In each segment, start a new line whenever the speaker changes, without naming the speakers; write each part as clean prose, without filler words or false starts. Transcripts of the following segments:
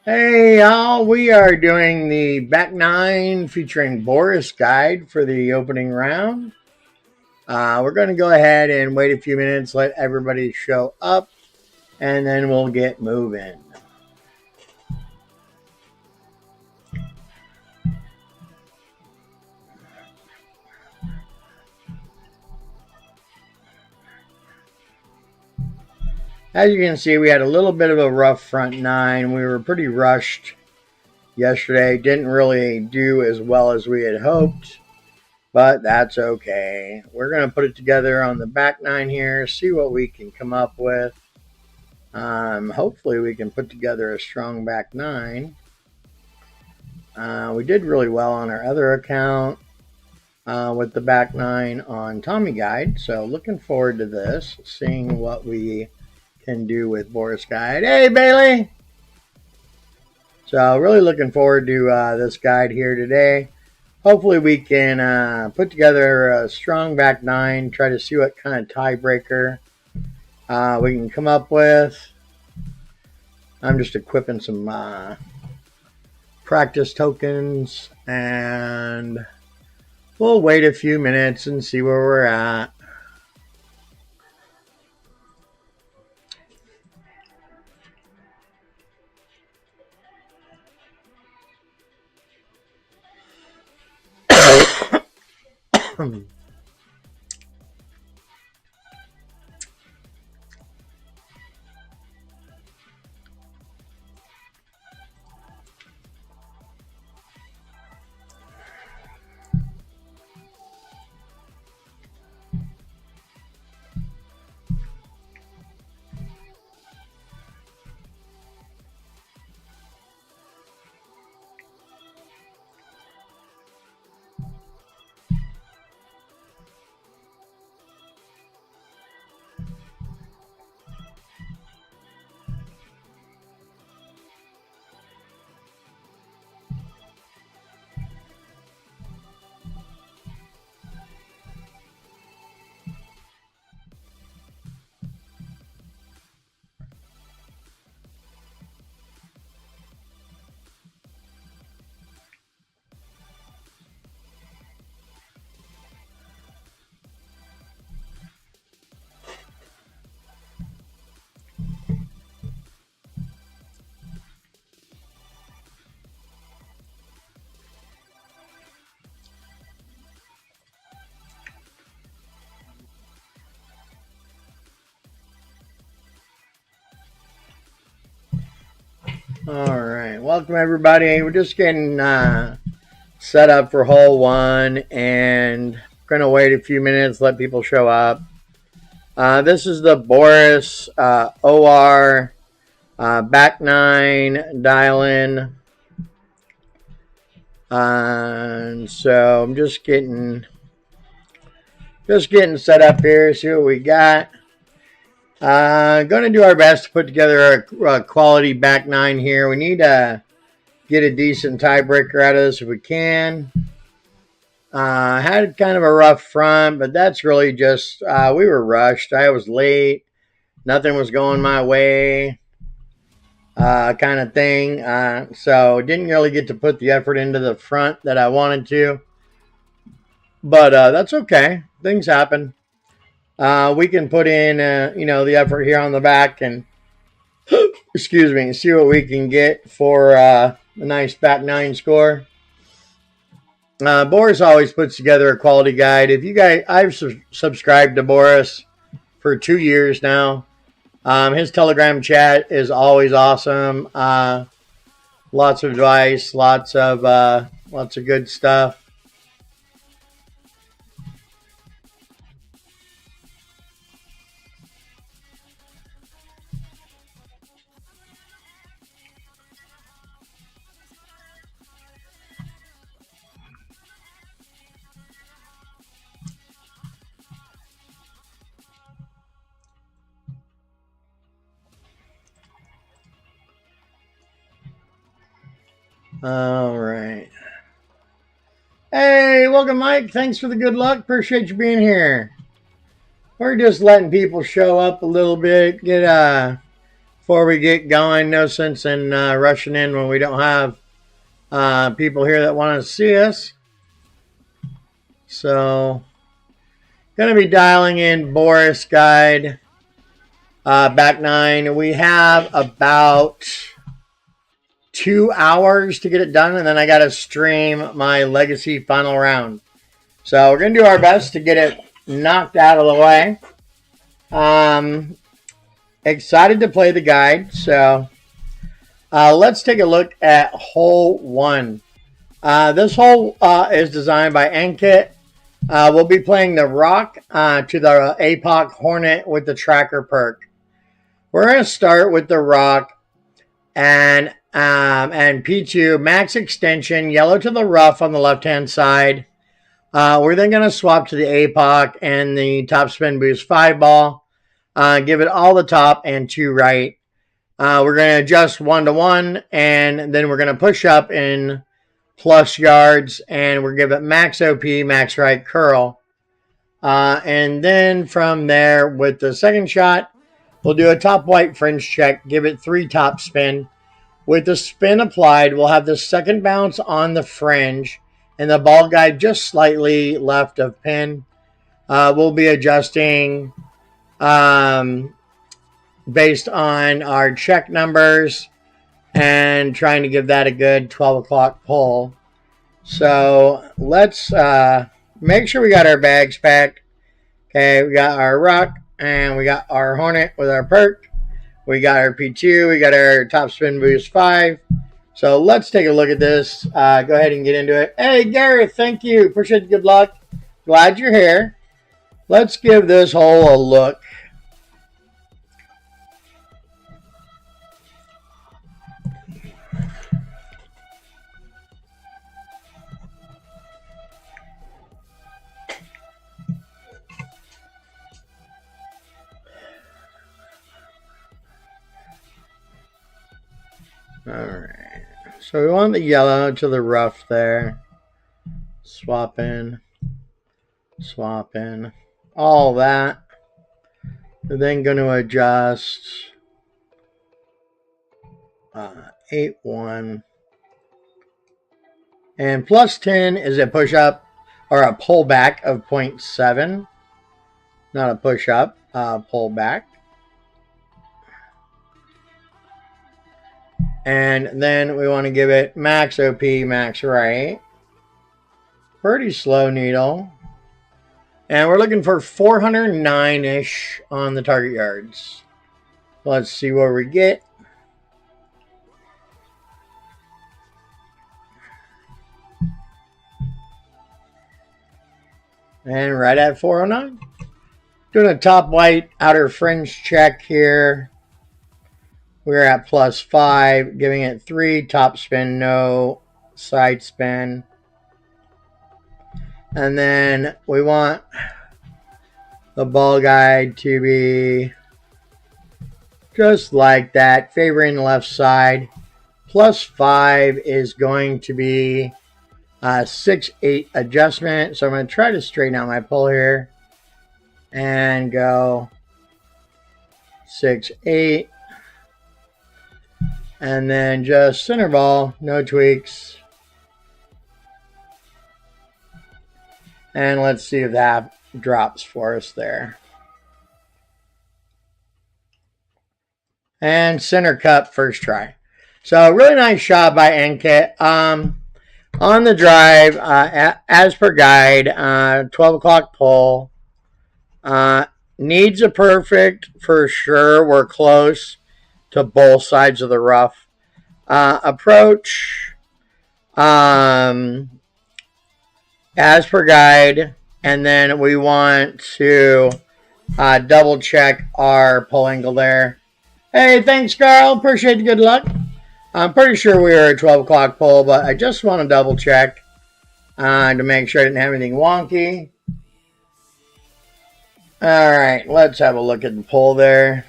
Hey y'all, we are doing the back nine featuring Boris guide for the opening round. We're going to go ahead and wait a few minutes, let everybody show up, and then we'll get moving. As you can see, we had a little bit of a rough front nine. We were pretty rushed yesterday. Didn't really do as well as we had hoped, but that's okay. We're going to put it together on the back nine here, see what we can come up with. Hopefully we can put together a strong back nine. We did really well on our other account with the back nine on Tommy Guide. So looking forward to this, seeing what we can do with Boris Guide. Hey, Bailey! So really looking forward to this guide here today. Hopefully we can put together a strong back nine, try to see what kind of tiebreaker we can come up with. I'm just equipping some practice tokens, and we'll wait a few minutes and see where we're at. All right, welcome everybody. We're just getting set up for hole one, and we're gonna wait a few minutes, let people show up. This is the Boris OR back nine dial in, and so I'm just getting set up here. See what we got. Going to do our best to put together a quality back nine here. We need to get a decent tiebreaker out of this if we can. Had kind of a rough front, but that's really just we were rushed. I was late. Nothing was going my way, kind of thing. So didn't really get to put the effort into the front that I wanted to. But that's okay. Things happen. We can put in, the effort here on the back and, excuse me, see what we can get for a nice back nine score. Boris always puts together a quality guide. If you guys, I've subscribed to Boris for 2 years now. His Telegram chat is always awesome. Lots of advice, lots of good stuff. All right. Hey, welcome, Mike. Thanks for the good luck. Appreciate you being here. We're just letting people show up a little bit, get a before we get going. No sense in rushing in when we don't have people here that want to see us. So, going to be dialing in Boris guide. Back 9. We have about 2 hours to get it done, and then I got to stream my Legacy final round. So we're going to do our best to get it knocked out of the way. Excited to play the guide. So let's take a look at hole 1. This hole is designed by Ankit. We'll be playing the Rock to the APOC Hornet with the Tracker perk. We're going to start with the Rock and P2 max extension, yellow to the rough on the left-hand side. We're then going to swap to the APOC and the top spin boost 5 ball. Give it all the top and 2 right. We're going to adjust 1 to 1, and then we're going to push up in plus yards, and we'll give it max OP, max right curl. And then from there, with the second shot, we'll do a top white fringe check, give it 3 top spin. With the spin applied, we'll have the second bounce on the fringe and the ball guide just slightly left of pin. We'll be adjusting based on our check numbers and trying to give that a good 12 o'clock pull. So let's make sure we got our bags packed. Okay, we got our Rock and we got our Hornet with our perk. We got our P2. We got our top spin boost 5. So let's take a look at this. Go ahead and get into it. Hey, Gareth, thank you. Appreciate the good luck. Glad you're here. Let's give this hole a look. Alright, so we want the yellow to the rough there. Swap in, all that. We're then going to adjust 8-1. And plus 10 is a push up or a pull back of 0.7. Not a push up, pull back. And then we want to give it max OP, max right. Pretty slow needle. And we're looking for 409-ish on the target yards. Let's see where we get. And right at 409. Doing a top white outer fringe check here. We're at plus 5, giving it 3 top spin, no side spin. And then we want the ball guide to be just like that, favoring the left side. Plus 5 is going to be a 6-8 adjustment. So I'm going to try to straighten out my pull here and go 6-8. And then just center ball, no tweaks. And let's see if that drops for us there. And center cup first try. So really nice shot by Ankit. On the drive, as per guide, 12 o'clock pull. Needs a perfect for sure. We're close to both sides of the rough. Approach as per guide, and then we want to double check our pull angle there. Hey, thanks, Carl. Appreciate the good luck. I'm pretty sure we were at 12 o'clock pull, but I just want to double check to make sure I didn't have anything wonky. All right, let's have a look at the pull there.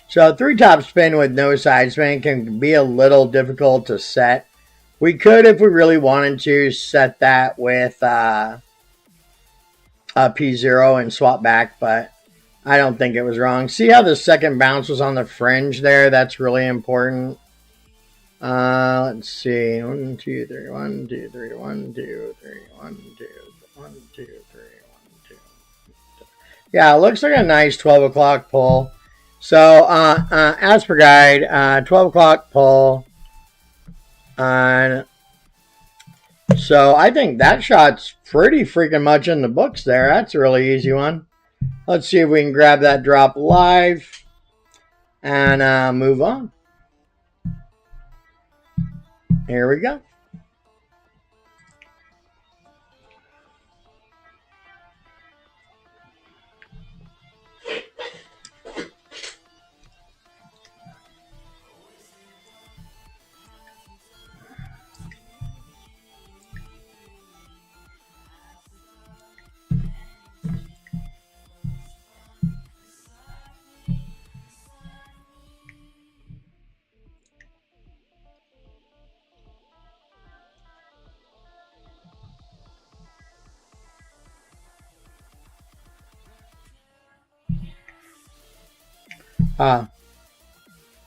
So 3 top spin with no side spin can be a little difficult to set We could, if we really wanted to, set that with P0 and swap back, but I don't think it was wrong. See how the second bounce was on the fringe there? That's really important. Let's see. 1, 2, 3, 1, 2, 3, 1, 2, 3, 1, 2, 1, 2, 3, 1, 2. Yeah, it looks like a nice 12 o'clock pull. So, as per guide, 12 o'clock pull. So I think that shot's pretty freaking much in the books there. That's a really easy one. Let's see if we can grab that drop live and move on. Here we go.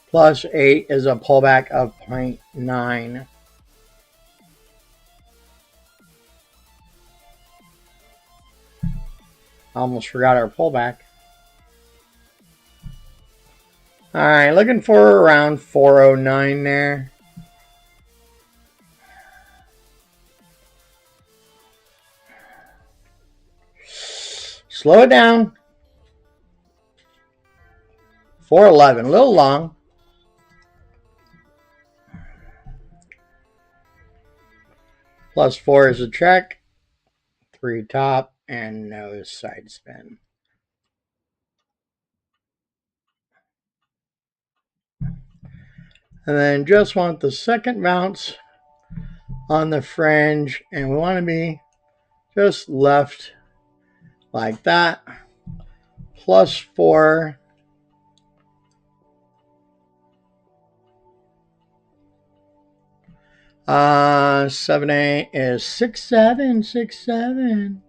Plus 8 is a pullback of 0.9. Almost forgot our pullback. Alright, looking for around 409 there. Slow it down. 411, a little long. Plus 4 is a check. 3 top and no side spin. And then just want the second bounce on the fringe, and we want to be just left like that. Plus 4. Uh, 7, 8 is 6, 7, 6, 7.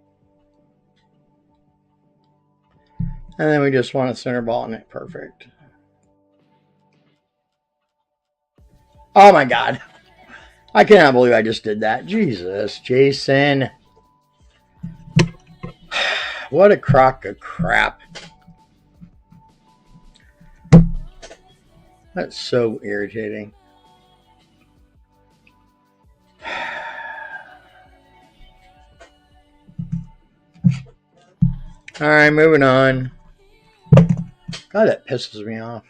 And then we just want a center ball in it. Perfect. Oh my God. I cannot believe I just did that. Jesus, Jason. What a crock of crap. That's so irritating. All right, moving on. God, that pisses me off.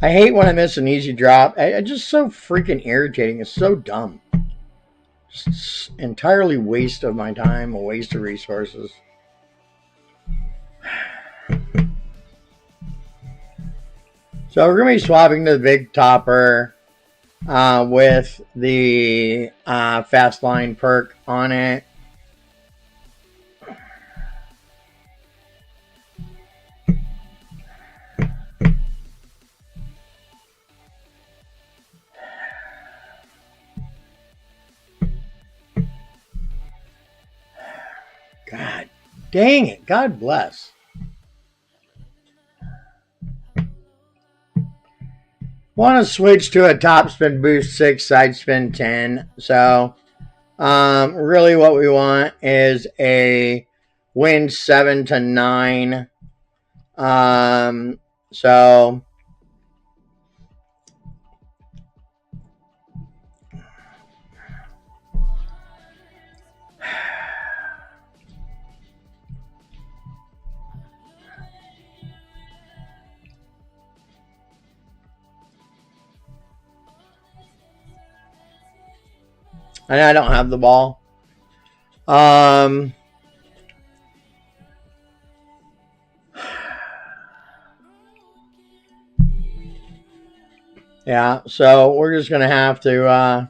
I hate when I miss an easy drop. It's just so freaking irritating. It's so dumb. It's entirely waste of my time, a waste of resources. So we're going to be swapping to the big topper with the fast line perk on it. God dang it. God bless. Want to switch to a top spin boost 6, side spin 10. So really what we want is a win 7 to 9. So and I don't have the ball. Yeah, so we're just going to have to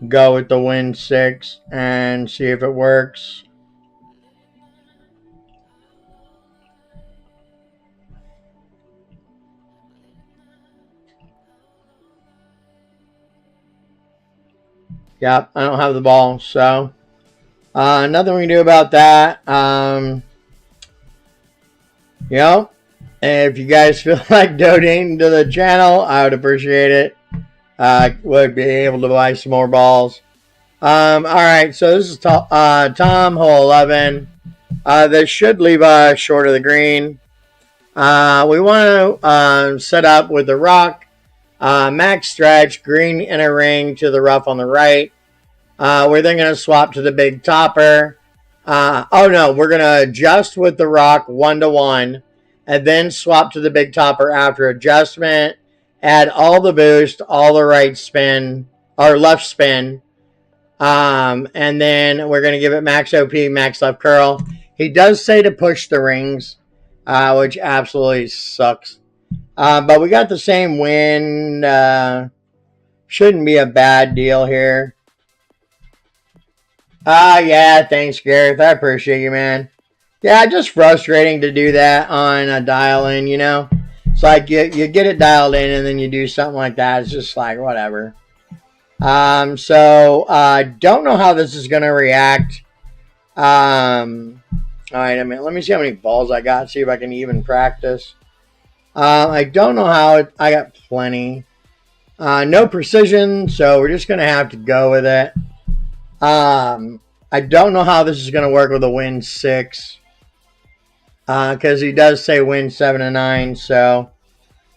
go with the win 6 and see if it works. Yep, I don't have the ball, so nothing we can do about that. You know, if you guys feel like donating to the channel, I would appreciate it. Would be able to buy some more balls. Alright, so this is Tom, hole 11. This should leave us short of the green. We want to set up with the rock, max stretch, green inner ring to the rough on the right. We're then going to swap to the big topper. Oh no, we're going to adjust with the rock 1-to-1 and then swap to the big topper after adjustment. Add all the boost, all the right spin, or left spin. And then we're going to give it max OP, max left curl. He does say to push the rings, which absolutely sucks. But we got the same win. Shouldn't be a bad deal here. Yeah, thanks, Gareth. I appreciate you, man. Yeah, just frustrating to do that on a dial-in, you know? It's like you get it dialed in and then you do something like that. It's just like, whatever. So, don't know how this is going to react. Alright, let me see how many balls I got. See if I can even practice. I don't know how. I got plenty. No precision, so we're just going to have to go with it. I don't know how this is going to work with a win 6. Because he does say win 7 and 9. So,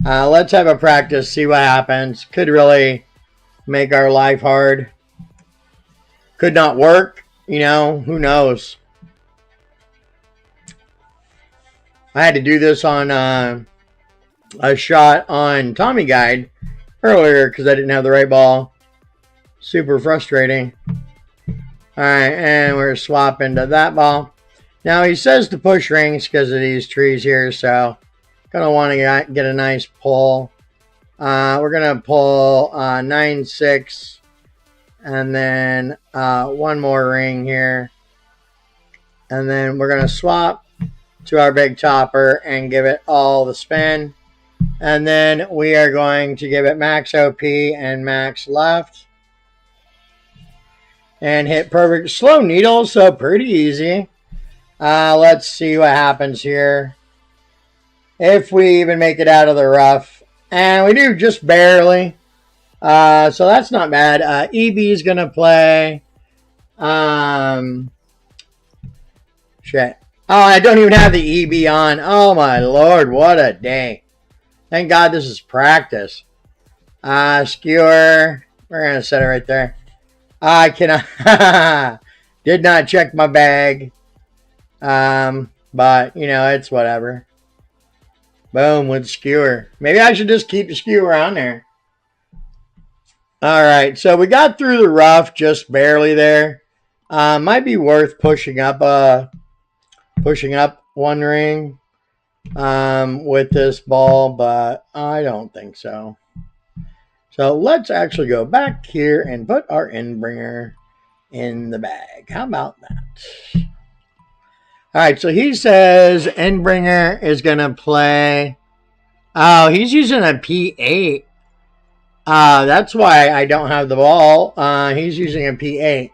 let's have a practice, see what happens. Could really make our life hard. Could not work. You know, who knows? I had to do this on a shot on Tommy Guide earlier because I didn't have the right ball. Super frustrating. Alright, and we're swapping to that ball. Now he says to push rings because of these trees here, so gonna want to get a nice pull. We're gonna pull 9-6 and then one more ring here. And then we're gonna swap to our big topper and give it all the spin. And then we are going to give it max OP and max left. And hit perfect. Slow needle, so pretty easy. Let's see what happens here. If we even make it out of the rough. And we do just barely. So that's not bad. EB is going to play. Shit. Oh, I don't even have the EB on. Oh, my Lord. What a day. Thank God this is practice. Skewer. We're going to set it right there. I cannot. Did not check my bag. But, you know, it's whatever. Boom with skewer. Maybe I should just keep the skewer on there. Alright, so we got through the rough just barely there. Might be worth pushing up one ring with this ball, but I don't think so. So let's actually go back here and put our Endbringer in the bag. How about that? Alright, so he says Endbringer is going to play. Oh, he's using a P8. That's why I don't have the ball. He's using a P8.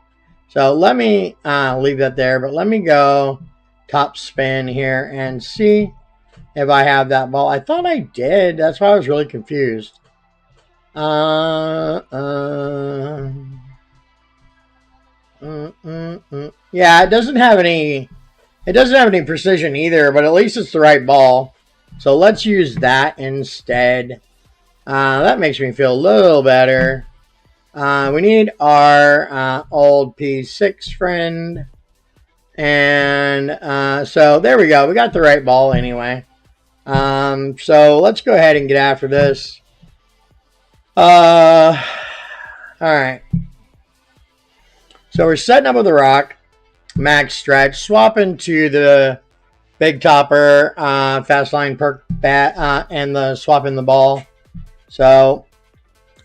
So let me leave that there. But let me go top spin here and see if I have that ball. I thought I did. That's why I was really confused. Yeah, it doesn't have any. It doesn't have any precision either, but at least it's the right ball. So let's use that instead. That makes me feel a little better. We need our old P6 friend. And so there we go. We got the right ball anyway. So let's go ahead and get after this. Alright. So we're setting up with the rock. Max stretch. Swapping to the big topper. Fast line perk bat. And the swapping the ball. So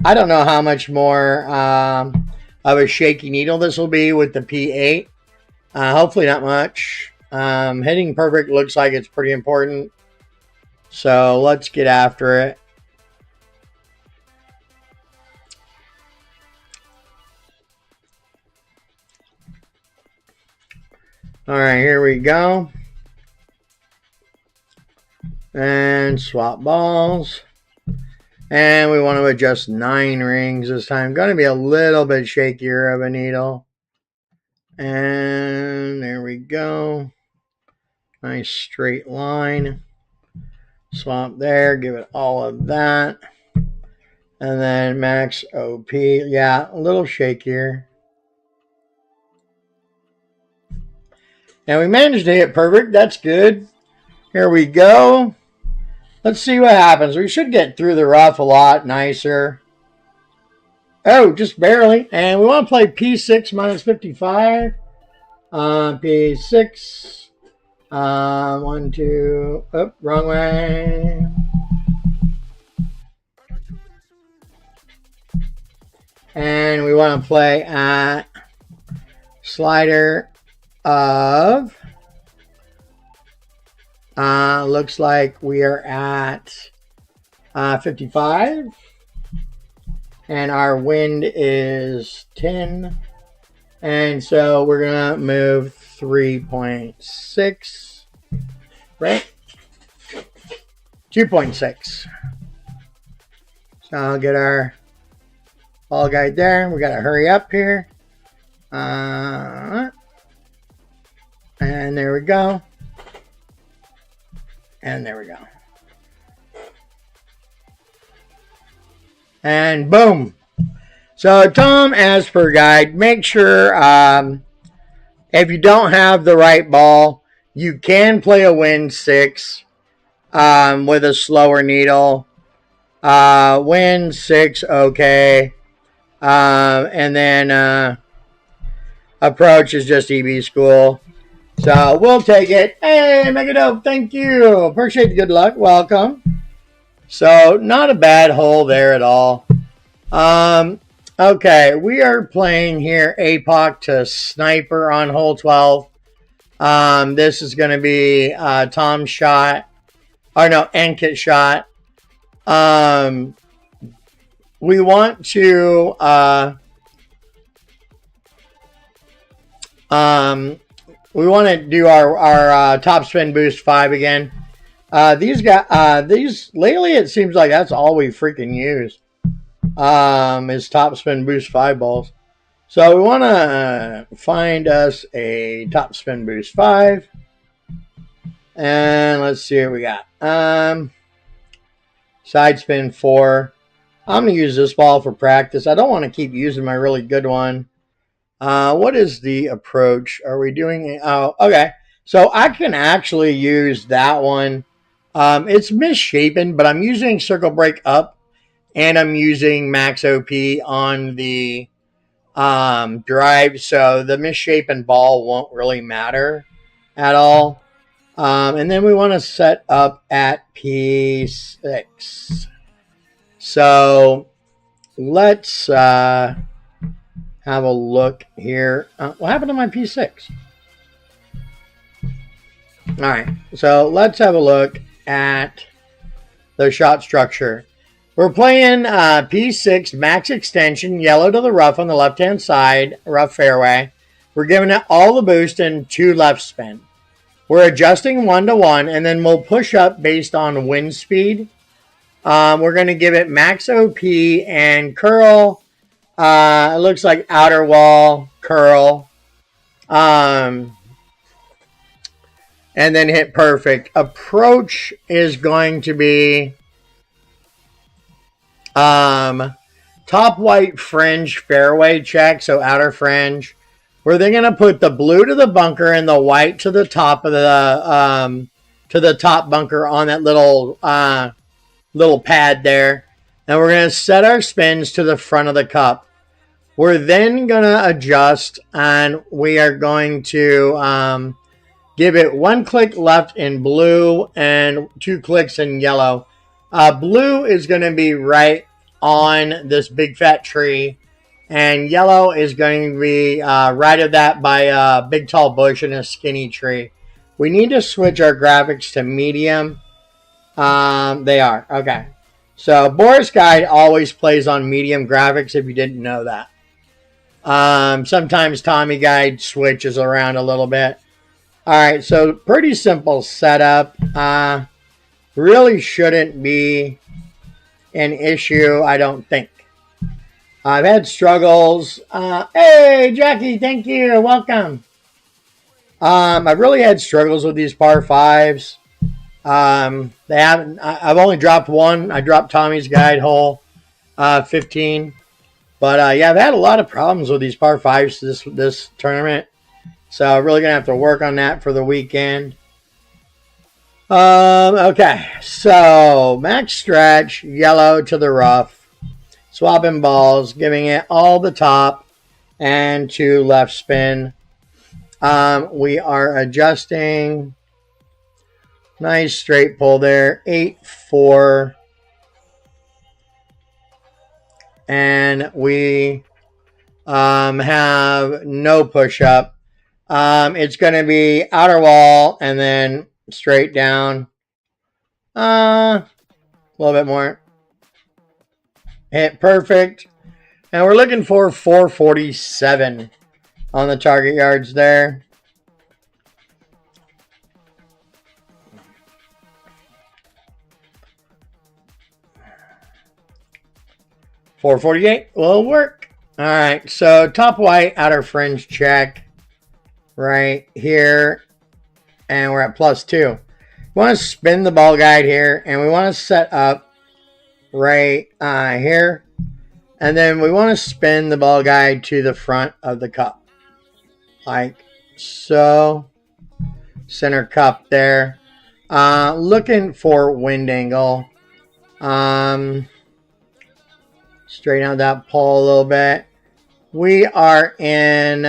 I don't know how much more of a shaky needle this will be with the P8. Hopefully not much. Hitting perfect looks like it's pretty important. So let's get after it. All right, here we go. And swap balls. And we want to adjust 9 rings this time. Going to be a little bit shakier of a needle. And there we go. Nice straight line. Swap there. Give it all of that. And then max OP. Yeah, a little shakier. And we managed to hit perfect. That's good. Here we go. Let's see what happens. We should get through the rough a lot nicer. Oh, just barely. And we want to play P6 minus 55. P6. 1, 2. Oh, wrong way. And we want to play at slider of looks like we are at 55 and our wind is 10, and so we're gonna move 3.6, right? 2.6. So I'll get our ball guide there. We gotta hurry up here. And there we go. And there we go. And boom. So Tom, as per guide, make sure if you don't have the right ball, you can play a wind 6 with a slower needle. Wind 6, okay. And then approach is just EB school. So we'll take it. Hey, Mega Dope, thank you. Appreciate the good luck. Welcome. So not a bad hole there at all. Okay, we are playing here APOC to Sniper on hole 12. This is going to be Tom's shot. Or no, Ankit shot. We want to we want to do our top spin boost 5 again. These lately it seems like that's all we freaking use. Is top spin boost 5 balls. So we want to find us a top spin boost 5. And let's see what we got. Side spin 4. I'm going to use this ball for practice. I don't want to keep using my really good one. What is the approach? Are we doing? Oh, okay. So I can actually use that one. It's misshapen, but I'm using circle break up, and I'm using max OP on the drive, so the misshapen ball won't really matter at all. And then we want to set up at P6. So let's have a look here. What happened to my P6? All right, so let's have a look at the shot structure. We're playing P6 max extension, yellow to the rough on the left-hand side, rough fairway. We're giving it all the boost and 2 left spin. We're adjusting 1 to 1, and then we'll push up based on wind speed. We're going to give it max OP and curl. It looks like outer wall, curl. And then hit perfect. Approach is going to be top white fringe fairway check, so outer fringe. We're then going to put the blue to the bunker and the white to the top of the top bunker on that little pad there. And we're going to set our spins to the front of the cup. We're then going to adjust, and we are going to give it 1 click left in blue and 2 clicks in yellow. Blue is going to be right on this big fat tree. And yellow is going to be right of that by a big tall bush and a skinny tree. We need to switch our graphics to medium. They are. Okay. So Boris Guide always plays on medium graphics if you didn't know that. Sometimes Tommy Guide switches around a little bit. Alright, so pretty simple setup. Really shouldn't be an issue, I don't think. I've had struggles. Hey, Jackie, thank you. Welcome. I've really had struggles with these par fives. They haven't. I've only dropped one. I dropped Tommy's Guide hole, 15. But yeah, I've had a lot of problems with these par fives this tournament. So I'm really gonna have to work on that for the weekend. Okay, so max stretch, yellow to the rough, swapping balls, giving it all the top and to left spin. We are adjusting. Nice straight pull there, 8-4. And we have no push up. It's going to be outer wall and then straight down. A little bit more. Hit perfect. And we're looking for 447 on the target yards there. .448 will work. All right, so top white, outer fringe check right here. And we're at +2. We want to spin the ball guide here, and we want to set up right here. And then we want to spin the ball guide to the front of the cup. Like so. Center cup there. Looking for wind angle. Straighten out that pole a little bit. We are in,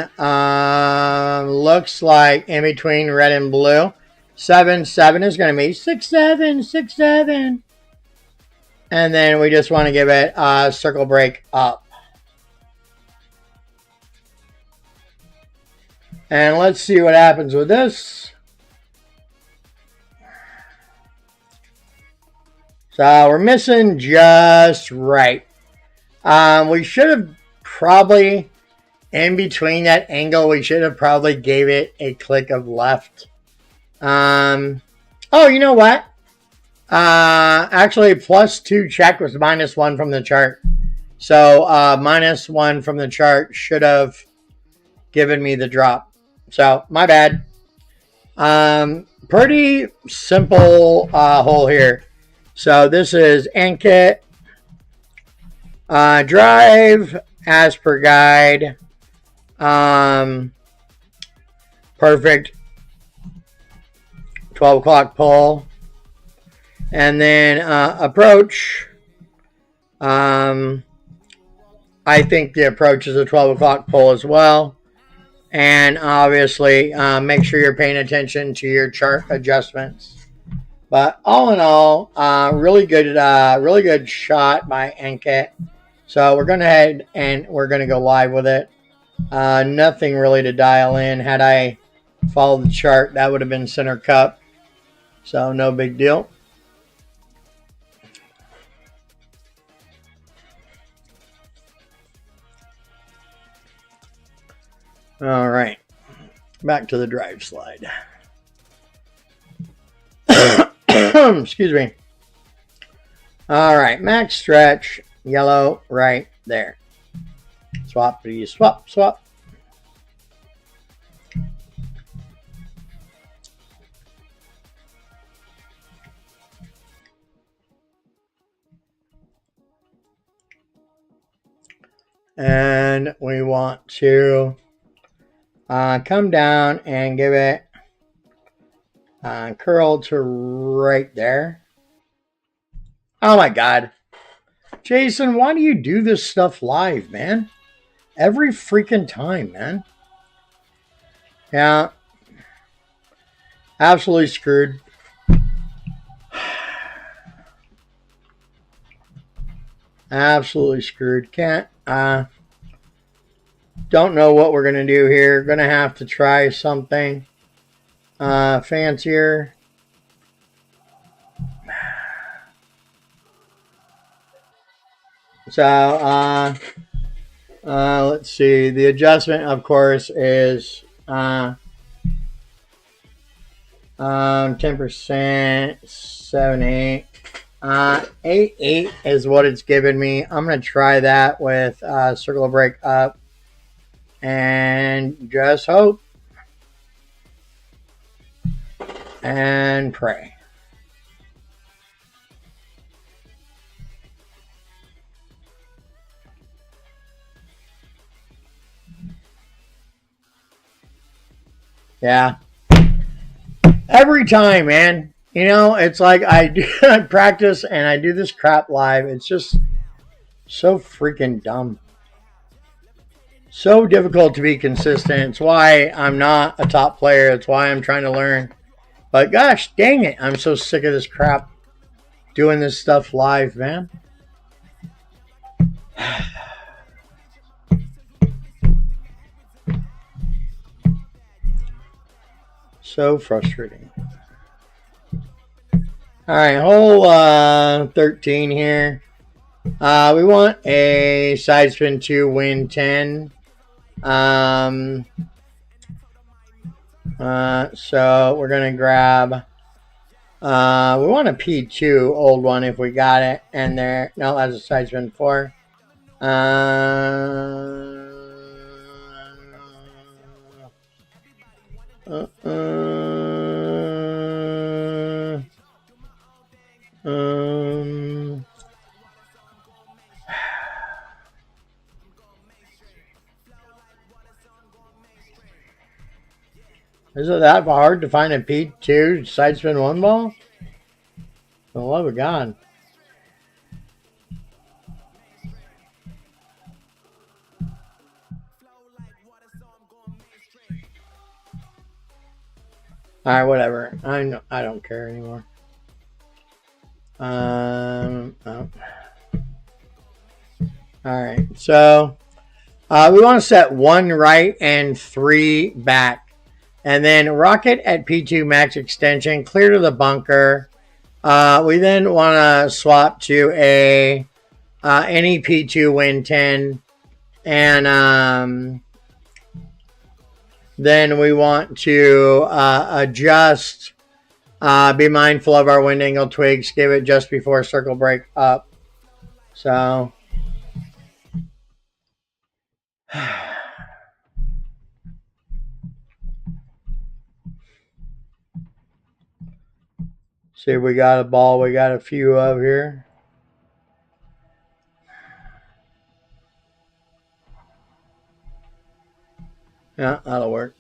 looks like in between red and blue. 7-7 is going to be 6-7, 6-7. And then we just want to give it a circle break up. And let's see what happens with this. So we're missing just right. We should have probably, in between that angle, we should have probably gave it a click of left. Oh, you know what? Actually, +2 check was -1 from the chart. So, -1 from the chart should have given me the drop. So, my bad. Pretty simple hole here. So, this is Ankit. Drive as per guide. Perfect. 12 o'clock pull. And then approach. I think the approach is a 12 o'clock pull as well. And obviously, make sure you're paying attention to your chart adjustments. But all in all, really good shot by Ankit. So we're going to head and we're going to go live with it. Nothing really to dial in. Had I followed the chart, that would have been center cup. So no big deal. All right. Back to the drive slide. Excuse me. All right. Max stretch. Yellow right there. Swap, please. Swap, swap. And we want to come down and give it curl to right there. Oh my God. Jason, why do you do this stuff live, man? Every freaking time, man. Yeah. Absolutely screwed. Absolutely screwed. Can't don't know what we're going to do here. Going to have to try something fancier. So, let's see. The adjustment, of course, is 10%, 7, 8. 8, 8 is what it's given me. I'm going to try that with circle of break up and just hope and pray. Yeah. Every time, man. You know, it's like I practice and I do this crap live. It's just so freaking dumb. So difficult to be consistent. It's why I'm not a top player. It's why I'm trying to learn. But gosh, dang it. I'm so sick of this crap doing this stuff live, man. So frustrating. All right, hole 13 here. We want a side spin to win 10. So we're going to grab, we want a P2 old one if we got it. And there, no, that's a side spin 4. Is it that hard to find a P2 side spin 1 ball? For the love of God. Alright, whatever. I don't care anymore. Oh. Alright, so we want to set 1 right and 3 back. And then rocket at P2 max extension, clear to the bunker. We then want to swap to a any P2 win 10. And then we want to adjust, be mindful of our wind angle twigs, give it just before circle break up. So see if we got a ball we got a few of here. Yeah, that'll work.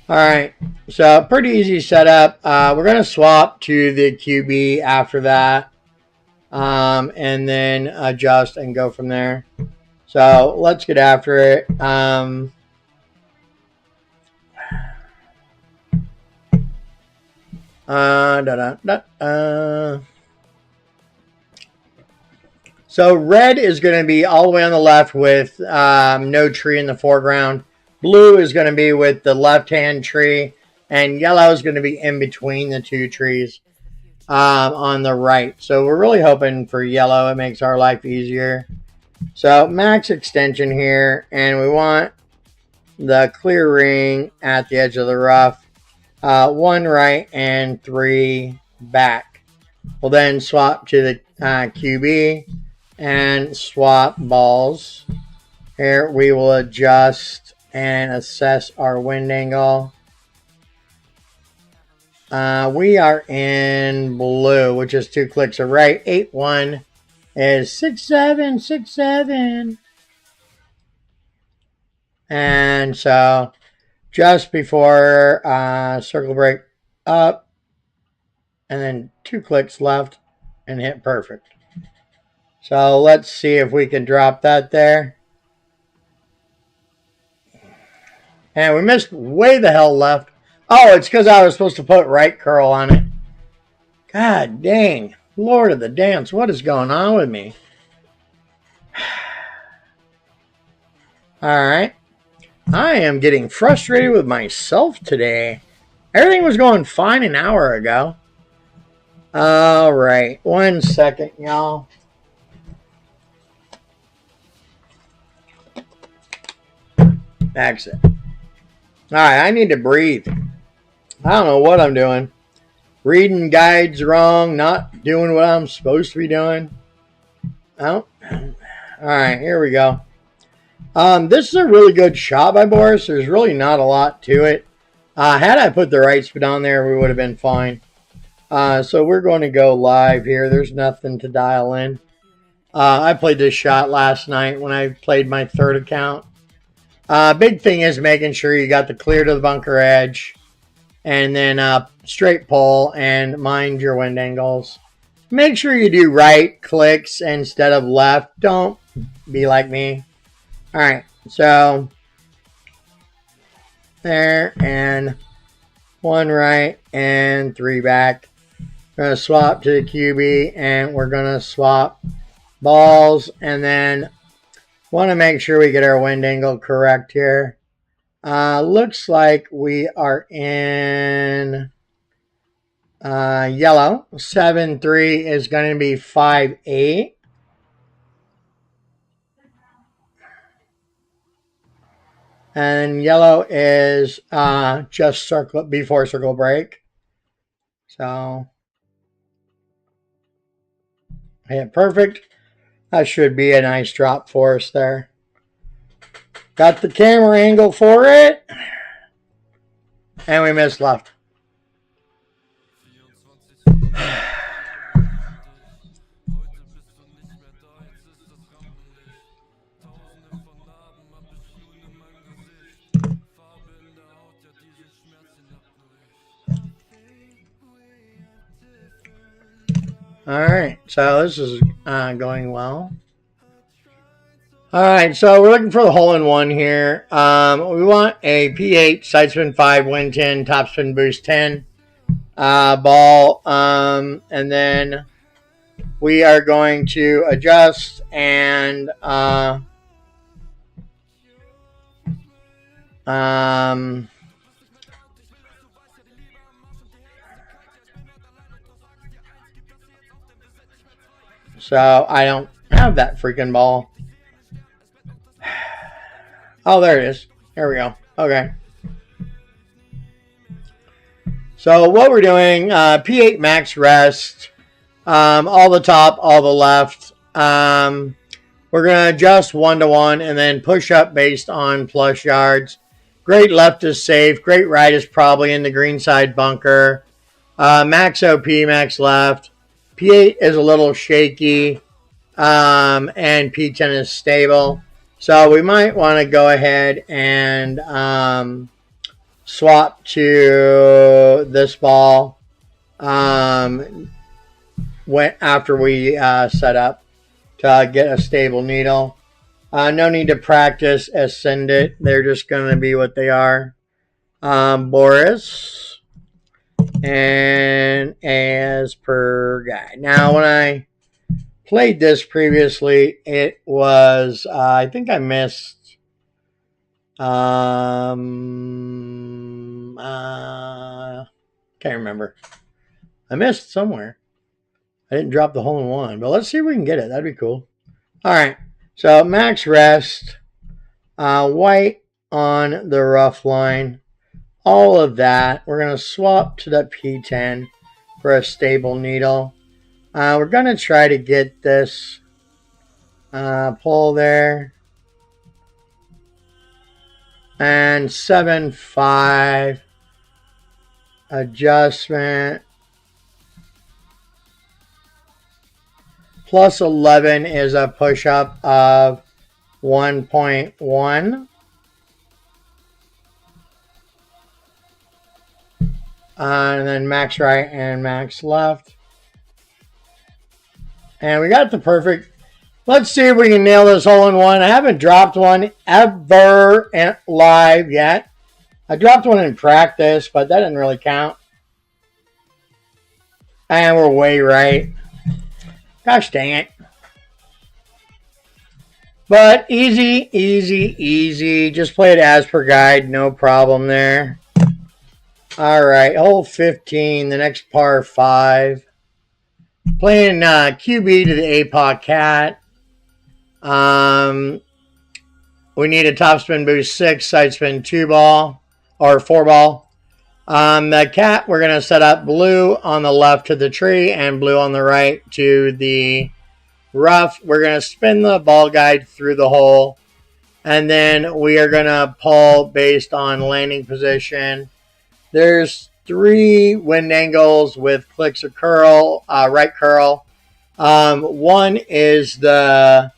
All right, so pretty easy setup. We're going to swap to the QB after that, and then adjust and go from there. So let's get after it. So red is going to be all the way on the left with no tree in the foreground. Blue is going to be with the left-hand tree. And yellow is going to be in between the two trees on the right. So we're really hoping for yellow. It makes our life easier. So max extension here. And we want the clear ring at the edge of the rough. 1 right and 3 back. We'll then swap to the QB and swap balls. Here we will adjust and assess our wind angle. We are in blue, which is 2 clicks of right. 8-1 is 6-7, 6-7. And so just before circle break up, and then 2 clicks left and hit perfect. So let's see if we can drop that there. And we missed way the hell left. Oh, it's because I was supposed to put right curl on it. God dang. Lord of the dance. What is going on with me? All right. I am getting frustrated with myself today. Everything was going fine an hour ago. All right, 1 second, y'all. Exit. All right, I need to breathe. I don't know what I'm doing. Reading guides wrong, not doing what I'm supposed to be doing. Oh, all right, here we go. This is a really good shot by Boris. There's really not a lot to it. Had I put the right spin on there, we would have been fine. So we're going to go live here. There's nothing to dial in. I played this shot last night when I played my third account. Big thing is making sure you got the clear to the bunker edge. And then straight pull and mind your wind angles. Make sure you do right clicks instead of left. Don't be like me. All right, so there and 1 right and 3 back. We're going to swap to the QB and we're going to swap balls and then want to make sure we get our wind angle correct here. Looks like we are in yellow. 7-3 is going to be 5-8. And yellow is just circle before circle break. So, yeah, perfect. That should be a nice drop for us there. Got the camera angle for it. And we missed left. All right, so this is going well. All right, so we're looking for the hole-in-one here. We want a P8, side spin 5, wind 10, top spin boost 10 ball. And then we are going to adjust and so I don't have that freaking ball. Oh, there it is. There we go. Okay. So what we're doing, P8 max rest, all the top, all the left. We're going to adjust 1-to-1 and then push up based on plus yards. Great left is safe. Great right is probably in the green side bunker. Max OP, max left. P8 is a little shaky. And P10 is stable. So we might want to go ahead and swap to this ball after we set up to get a stable needle. No need to practice ascend it. They're just going to be what they are. Boris. And as per guide. Now, when I played this previously, it was, I think I missed, can't remember. I missed somewhere. I didn't drop the hole-in-one, but let's see if we can get it. That'd be cool. All right, so max rest, white on the rough line, all of that. We're going to swap to the P10 for a stable needle. We're going to try to get this pull there. And 7-5 adjustment. Plus 11 is a push-up of 1.1. And then max right and max left. And we got the perfect. Let's see if we can nail this hole-in-one. I haven't dropped one ever live yet. I dropped one in practice, but that didn't really count. And we're way right. Gosh dang it. But easy, easy, easy. Just play it as per guide. No problem there. All right, hole 15, the next par 5. Playing QB to the APOC Cat. We need a top spin boost 6, side spin 2 ball, or 4 ball. The Cat, we're going to set up blue on the left to the tree and blue on the right to the rough. We're going to spin the ball guide through the hole. And then we are going to pull based on landing position. There's 3 wind angles with clicks of curl, right curl. One is the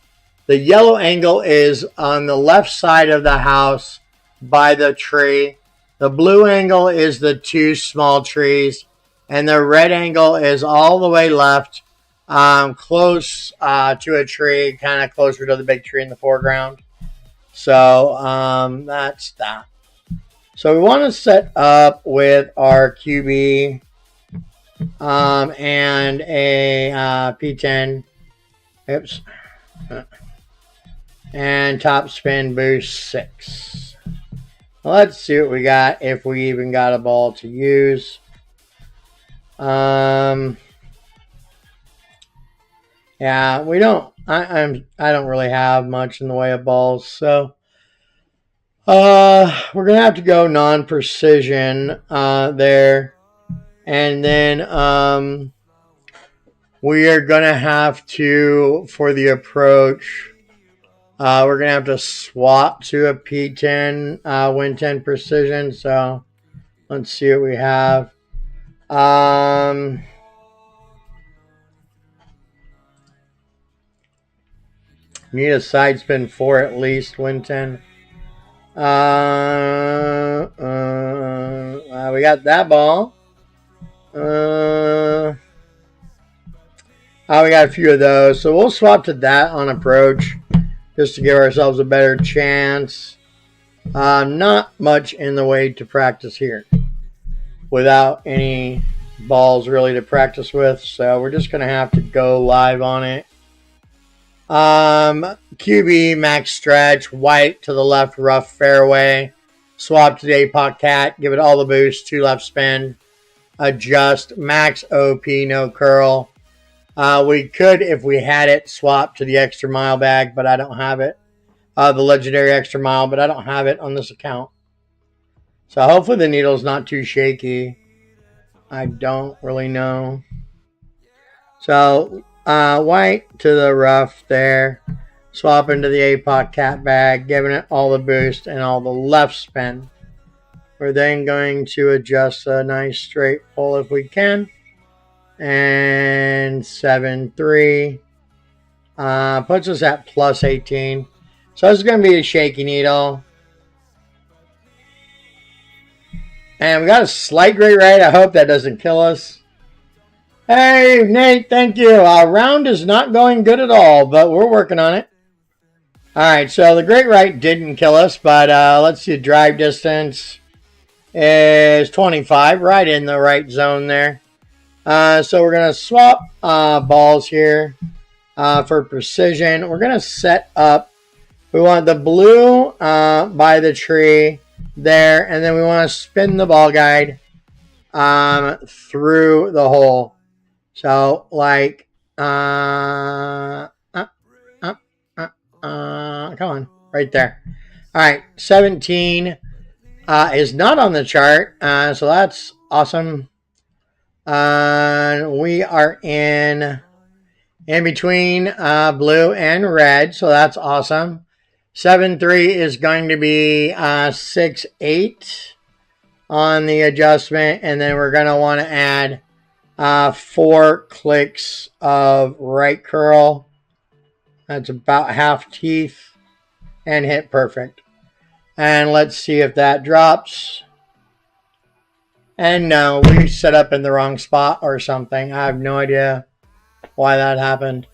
yellow angle is on the left side of the house by the tree. The blue angle is the 2 small trees. And the red angle is all the way left, close to a tree, kind of closer to the big tree in the foreground. So that's that. So we want to set up with our QB and a P10. Oops. And top spin boost 6. Let's see what we got, if we even got a ball to use. Yeah, we don't. I don't really have much in the way of balls, so we're gonna have to go non-precision there, and then we are gonna have to, for the approach, we're gonna have to swap to a P10 Win 10 precision. So let's see what we have. Need a side spin 4 at least, Win 10. We got that ball. We got a few of those. So we'll swap to that on approach just to give ourselves a better chance. Not much in the way to practice here without any balls really to practice with. So we're just going to have to go live on it. QB, max stretch, white to the left, rough fairway. Swap to the APOC Cat, give it all the boost, 2 left spin. Adjust, max OP, no curl. We could, if we had it, swap to the extra mile bag, but I don't have it. The legendary extra mile, but I don't have it on this account. So hopefully the needle's not too shaky. I don't really know. So white to the rough there. Swap into the APOC Cat bag, giving it all the boost and all the left spin. We're then going to adjust a nice straight pull if we can. And 7-3 puts us at plus 18. So it's going to be a shaky needle. And we got a slight great right. I hope that doesn't kill us. Hey, Nate, thank you. Our round is not going good at all, but we're working on it. All right, so the great right didn't kill us, but let's see. Drive distance is 25, right in the right zone there. So we're going to swap balls here for precision. We're going to set up. We want the blue by the tree there, and then we want to spin the ball guide through the hole. So, like, come on, right there. All right, 17 is not on the chart, so that's awesome. We are in between blue and red, so that's awesome. 7-3 is going to be 6-8 on the adjustment, and then we're going to want to add 4 clicks of right curl. That's about half teeth, and hit perfect. And let's see if that drops. And no, we set up in the wrong spot or something. I have no idea why that happened.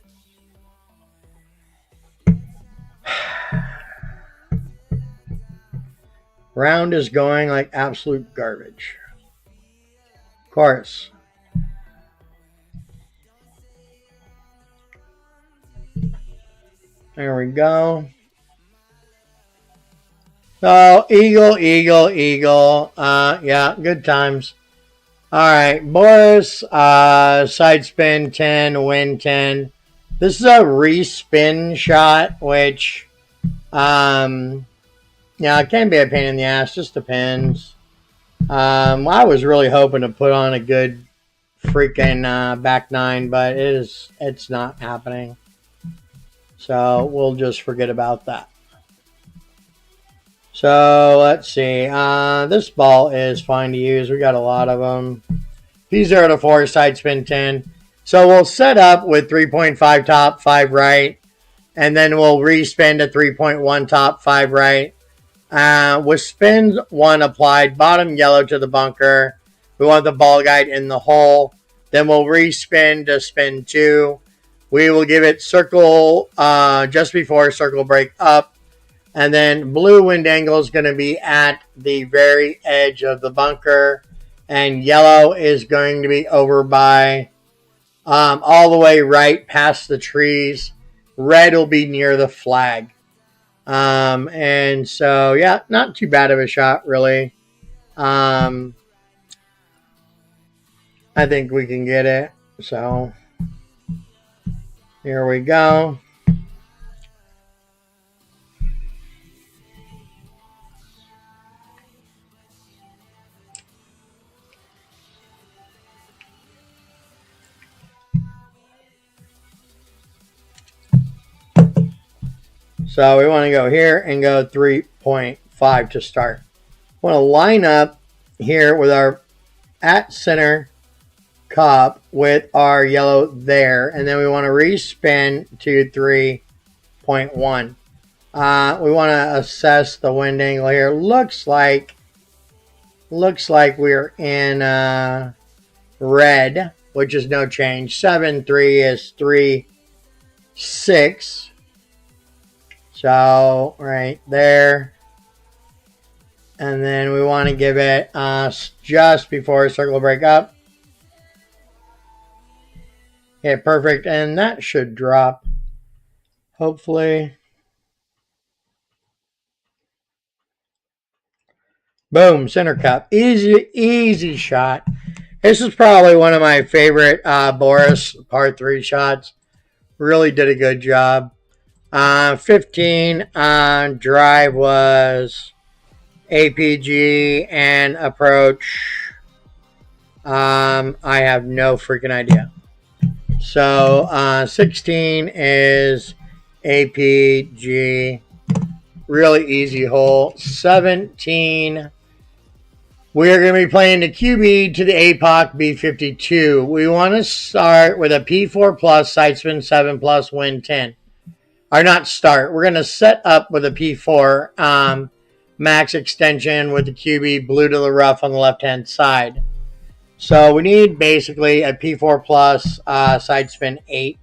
Round is going like absolute garbage. Of course. There we go. So, eagle, eagle, eagle. Yeah, good times. All right, Boris, side spin 10, win 10. This is a respin shot, which, yeah, it can be a pain in the ass. Just depends. I was really hoping to put on a good freaking back nine, but it's not happening. So we'll just forget about that. So let's see. This ball is fine to use. We got a lot of them. P0 to 4, side spin 10. So we'll set up with 3.5 top, 5 right. And then we'll respin to 3.1 top, 5 right. With spin 1 applied, bottom yellow to the bunker. We want the ball guide in the hole. Then we'll respin to spin 2. We will give it circle just before circle break up. And then blue wind angle is going to be at the very edge of the bunker. And yellow is going to be over by all the way right past the trees. Red will be near the flag. And so, yeah, not too bad of a shot, really. I think we can get it. So, here we go. So we want to go here and go 3.5 to start. We want to line up here with our at center cup with our yellow there. And then we want to respin to 3.1. We want to assess the wind angle here. Looks like we're in red, which is no change. 7-3 is 3-6. So right there. And then we want to give it just before circle break up. Okay, perfect. And that should drop. Hopefully. Boom, center cup. Easy shot. This is probably one of my favorite Boris par 3 shots. Really did a good job. 15 on drive was APG and approach. I have no freaking idea. So 16 is APG. Really easy hole. 17. We're going to be playing the QB to the APOC B52. We want to start with a P4 plus, side spin 7 plus, win 10. Or not start. We're going to set up with a P4 max extension with the QB blue to the rough on the left-hand side. So we need basically a P4 plus, side spin 8.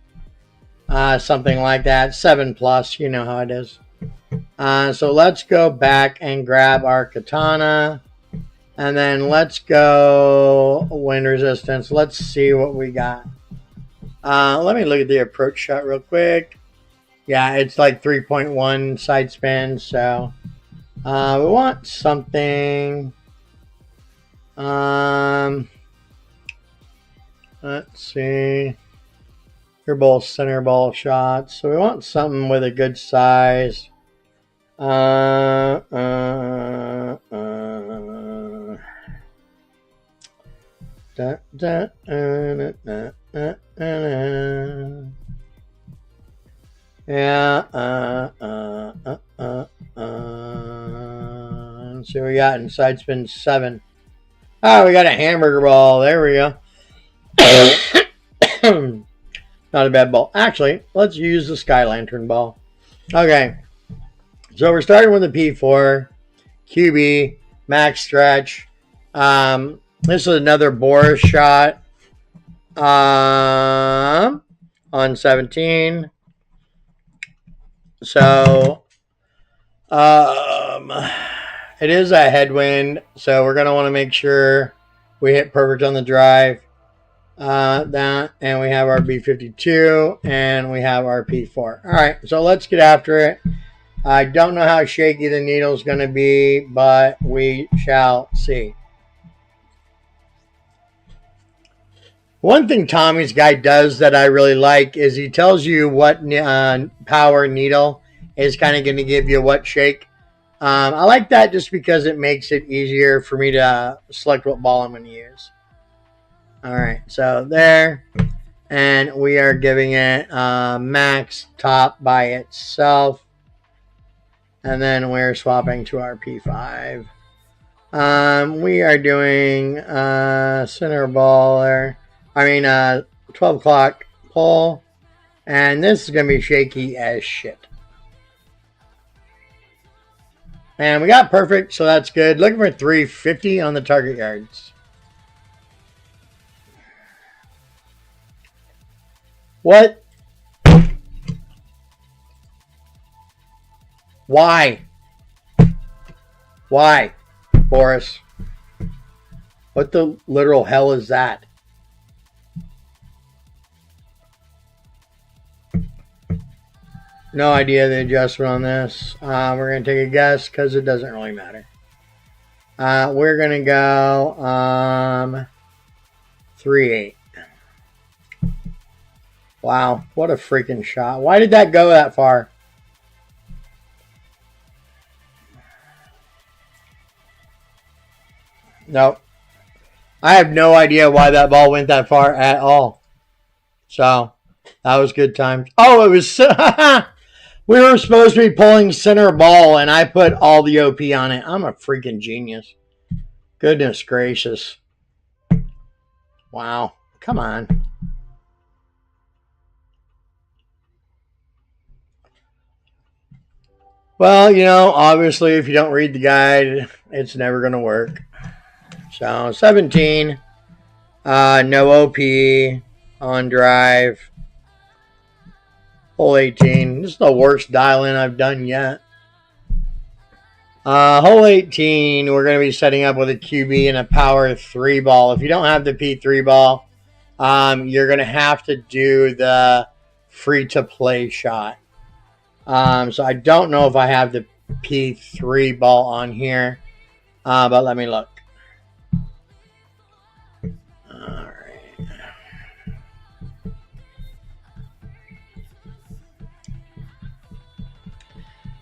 Something like that. 7 plus. You know how it is. So let's go back and grab our katana. And then let's go wind resistance. Let's see what we got. Let me look at the approach shot real quick. Yeah, it's like 3.1 side spin. So we want something. Let's see. Your both center ball shots. So we want something with a good size. Yeah. Let's see what we got in side spin 7. Oh, we got a hamburger ball. There we go. Not a bad ball. Actually, let's use the sky lantern ball. Okay. So we're starting with a P4, QB, max stretch. This is another Boris shot on 17. So it is a headwind, so we're going to want to make sure we hit perfect on the drive. That, and we have our B52, and we have our P4. All right, so let's get after it. I don't know how shaky the needle is going to be, but we shall see. One thing Tommy's guide does that I really like is he tells you what power needle is kind of going to give you what shake. I like that just because it makes it easier for me to select what ball I'm going to use. All right, so there. And we are giving it max top by itself. And then we're swapping to our P5. We are doing center baller. 12 o'clock pull. And this is going to be shaky as shit. And we got perfect, so that's good. Looking for 350 on the target yards. What? Why? Why, Boris? What the literal hell is that? No idea the adjustment on this. We're going to take a guess because it doesn't really matter. We're going to go 3-8. Wow, what a freaking shot. Why did that go that far? Nope. I have no idea why that ball went that far at all. So, that was good times. Oh, it was... we were supposed to be pulling center ball, and I put all the OP on it. I'm a freaking genius. Goodness gracious. Wow. Come on. Well, obviously, if you don't read the guide, it's never going to work. So, 17. No OP on drive. Hole 18. This is the worst dial-in I've done yet. Hole 18, we're going to be setting up with a QB and a power 3 ball. If you don't have the P3 ball, you're going to have to do the free-to-play shot. So I don't know if I have the P3 ball on here, but let me look. All right.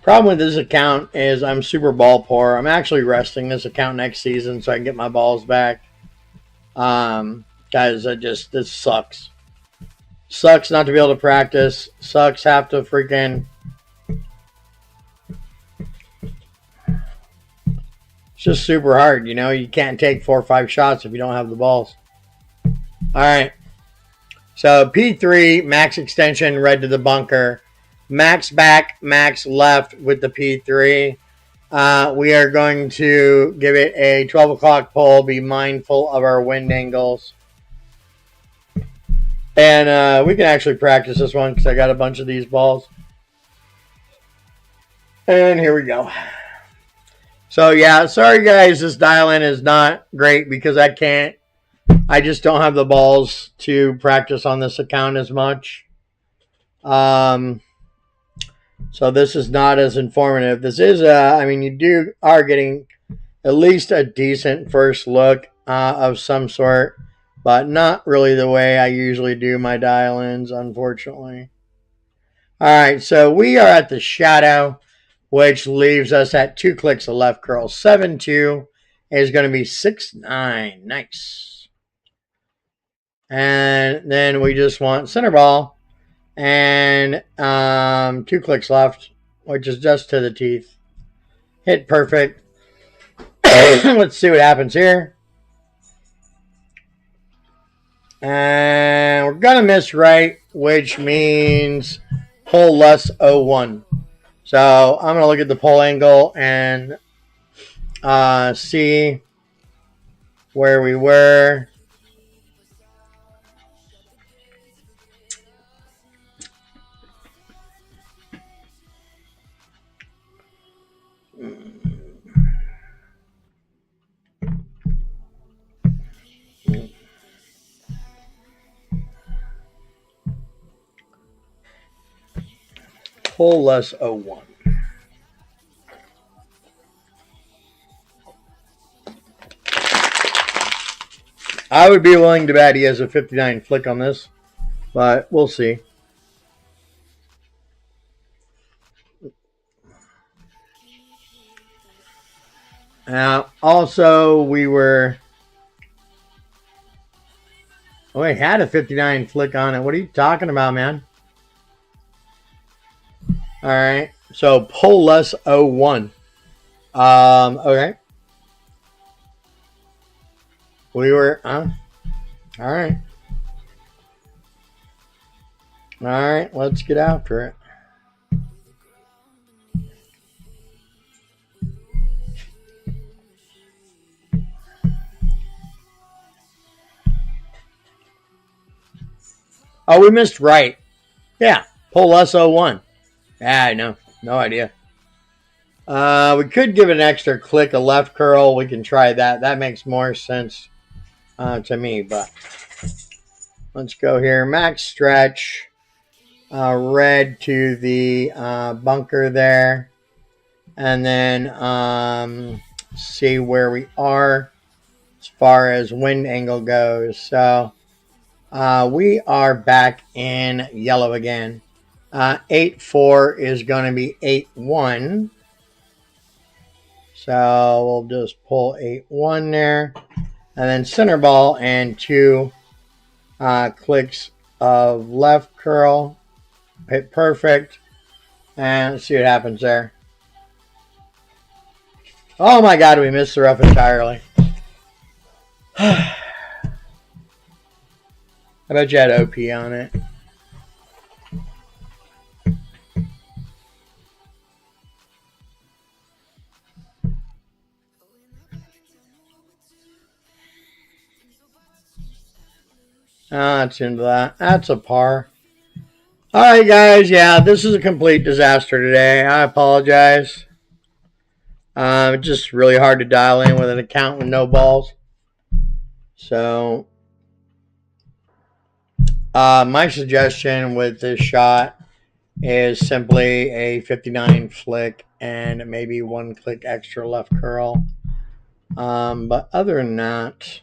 Problem with this account is I'm super ball poor. I'm actually resting this account next season so I can get my balls back. Guys, this sucks. Sucks not to be able to practice. Sucks have to freaking... It's just super hard, You can't take 4 or 5 shots if you don't have the balls. All right. So P3, max extension, red to the bunker. Max back, max left with the P3. We are going to give it a 12 o'clock pull. Be mindful of our wind angles. And we can actually practice this one because I got a bunch of these balls. And here we go. So, yeah, sorry, guys. This dial-in is not great because I just don't have the balls to practice on this account as much. So this is not as informative. This is, you are getting at least a decent first look of some sort, but not really the way I usually do my dial-ins, unfortunately. All right, so we are at the shadow, which leaves us at 2 clicks of left curl. 7-2 is going to be 6-9. Nice. And then we just want center ball. And 2 clicks left, which is just to the teeth. Hit perfect. Let's see what happens here. And we're going to miss right, which means pull less 01. So I'm going to look at the pull angle and see where we were. pull less 01. I would be willing to bet he has a 59 flick on this, but we'll see. Also, we were... Oh, he had a 59 flick on it. What are you talking about, man? All right. So, pull less 01. Okay. We were... all right. All right. Let's get after it. Oh, we missed right. Yeah, pull less 01. Yeah, I know. No idea. We could give it an extra click, a left curl. We can try that. That makes more sense to me. But let's go here. Max stretch. Red to the bunker there. And then see where we are as far as wind angle goes. So... we are back in yellow again. 8-4 is going to be 8-1. So we'll just pull 8-1 there. And then center ball and 2 clicks of left curl. Hit perfect. And let's see what happens there. Oh my God, we missed the rough entirely. I bet you had OP on it. That's into that. That's a par. All right, guys. Yeah, this is a complete disaster today. I apologize. It's just really hard to dial in with an account with no balls. So... my suggestion with this shot is simply a 59 flick and maybe 1 click extra left curl. But other than that,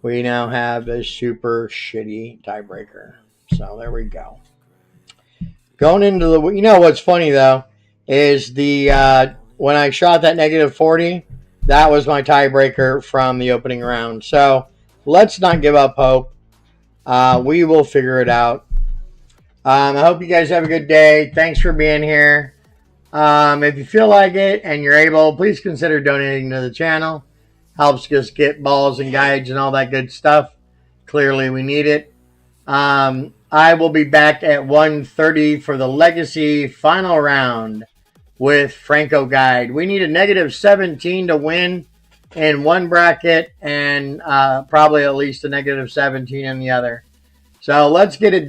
we now have a super shitty tiebreaker. So there we go. Going into the... You know what's funny, though, is the when I shot that -40, that was my tiebreaker from the opening round. So let's not give up hope. We will figure it out. I hope you guys have a good day. Thanks for being here. If you feel like it and you're able, please consider donating to the channel. Helps us get balls and guides and all that good stuff. Clearly, we need it. I will be back at 1:30 for the Legacy final round with Franco Guide. We need a -17 to win in one bracket and probably at least a -17 in the other. So let's get it done.